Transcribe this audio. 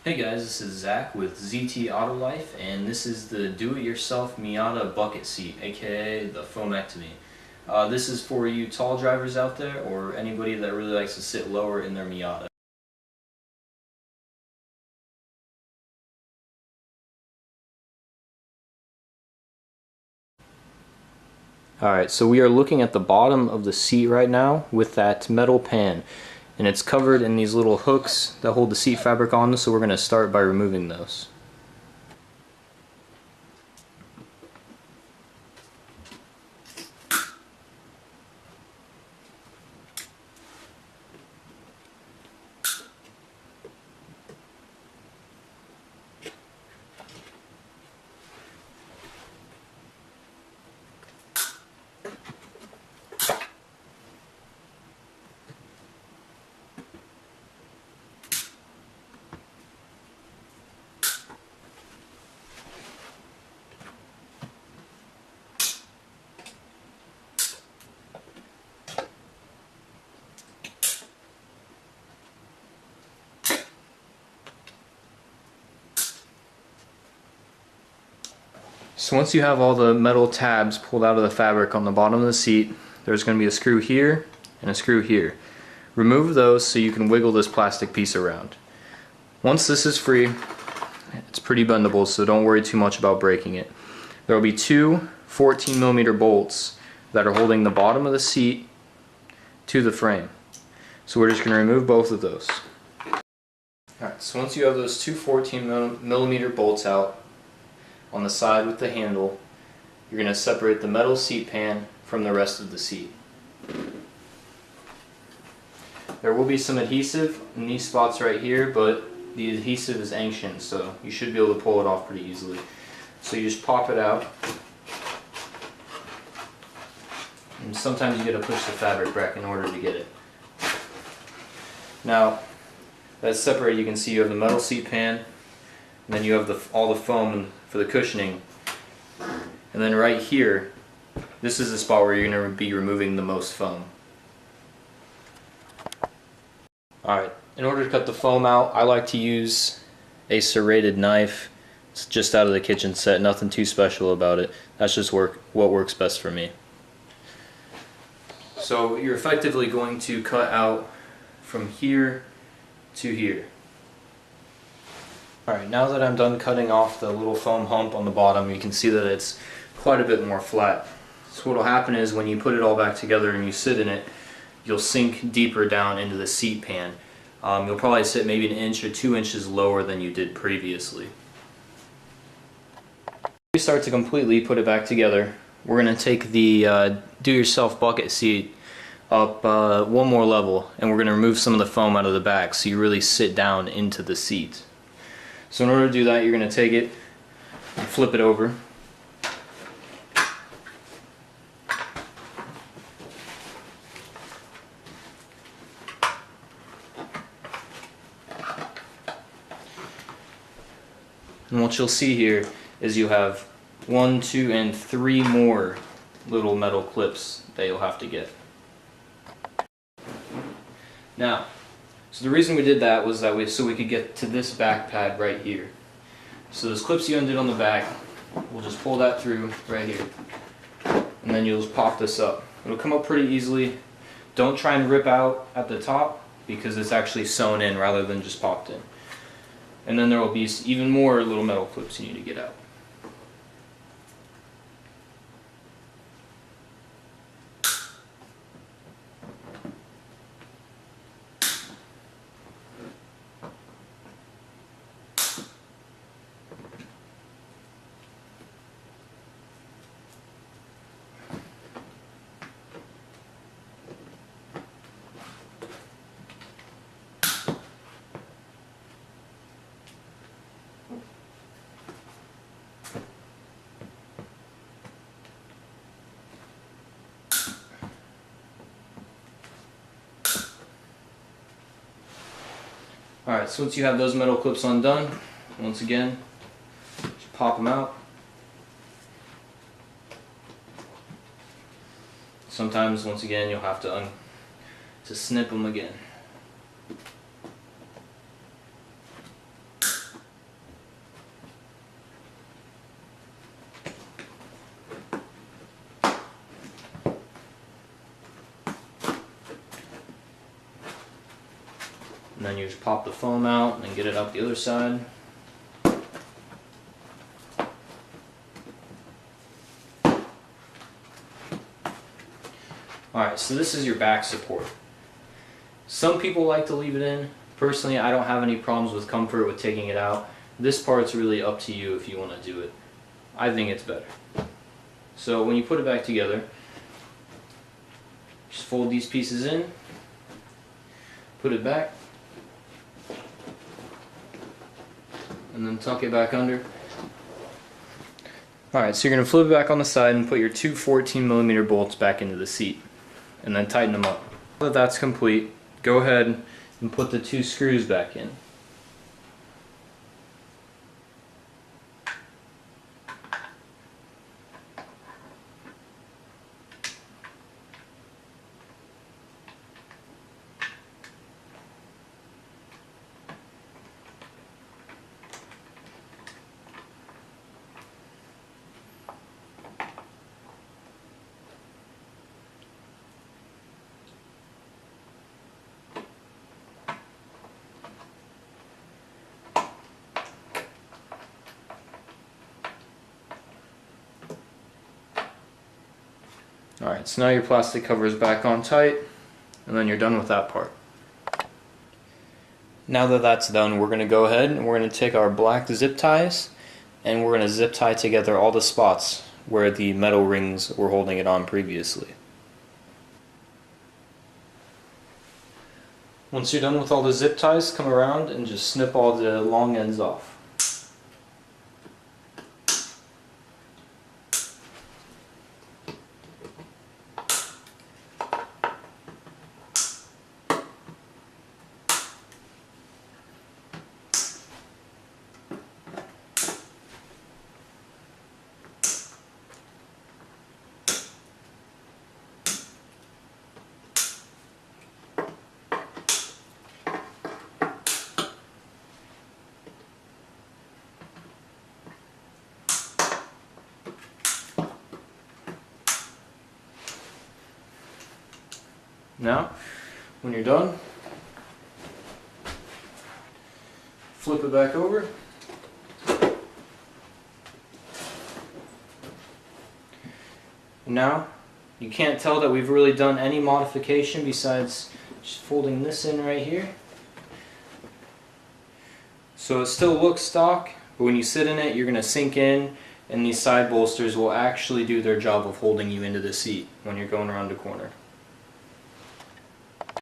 Hey guys, this is Zach with ZT Autolife, and this is the do-it-yourself Miata bucket seat, aka the Foamectomy. This is for you tall drivers out there, or anybody that really likes to sit lower in their Miata. Alright, so we are looking at the bottom of the seat right now with that metal pan, and it's covered in these little hooks that hold the seat fabric on, so we're going to start by removing those. So once you have all the metal tabs pulled out of the fabric on the bottom of the seat, there's going to be a screw here and a screw here. Remove those so you can wiggle this plastic piece around. Once this is free, it's pretty bendable, so don't worry too much about breaking it. There will be two 14mm bolts that are holding the bottom of the seat to the frame. So we're just going to remove both of those. Alright, so once you have those two 14mm bolts out on the side with the handle, you're going to separate the metal seat pan from the rest of the seat. There will be some adhesive in these spots right here, but the adhesive is ancient, so you should be able to pull it off pretty easily. So you just pop it out, and sometimes you got to push the fabric back in order to get it. Now that's separated. You can see you have the metal seat pan, and then you have all the foam for the cushioning, and then right here, this is the spot where you're going to be removing the most foam. Alright, in order to cut the foam out, I like to use a serrated knife. It's just out of the kitchen set, nothing too special about it. That's just what works best for me. So you're effectively going to cut out from here to here. Alright, now that I'm done cutting off the little foam hump on the bottom, you can see that it's quite a bit more flat. So what will happen is when you put it all back together and you sit in it, you'll sink deeper down into the seat pan. You'll probably sit maybe 1 inch or 2 inches lower than you did previously. We start to completely put it back together. We're going to take the do-yourself bucket seat up one more level, and we're going to remove some of the foam out of the back so you really sit down into the seat. So in order to do that, you're going to take it and flip it over. And what you'll see here is you have 1, 2, and 3 more little metal clips that you'll have to get. Now, so the reason we did that was so we could get to this back pad right here. So those clips you undid on the back, we'll just pull that through right here, and then you'll just pop this up. It'll come up pretty easily. Don't try and rip out at the top because it's actually sewn in rather than just popped in. And then there will be even more little metal clips you need to get out. Alright, so once you have those metal clips undone, once again, just pop them out. Sometimes, once again, you'll have to snip them again. And then you just pop the foam out and get it out the other side. Alright, so this is your back support. Some people like to leave it in. Personally, I don't have any problems with comfort with taking it out. This part's really up to you if you want to do it. I think it's better. So when you put it back together, just fold these pieces in, put it back, and then tuck it back under. Alright, so you're going to flip it back on the side and put your two 14mm bolts back into the seat, and then tighten them up. Now that that's complete, go ahead and put the two screws back in. Alright, so now your plastic cover is back on tight, and then you're done with that part. Now that that's done, we're going to go ahead and we're going to take our black zip ties and we're going to zip tie together all the spots where the metal rings were holding it on previously. Once you're done with all the zip ties, come around and just snip all the long ends off. Now, when you're done, flip it back over. Now, you can't tell that we've really done any modification besides just folding this in right here. So it still looks stock, but when you sit in it, you're going to sink in, and these side bolsters will actually do their job of holding you into the seat when you're going around the corner.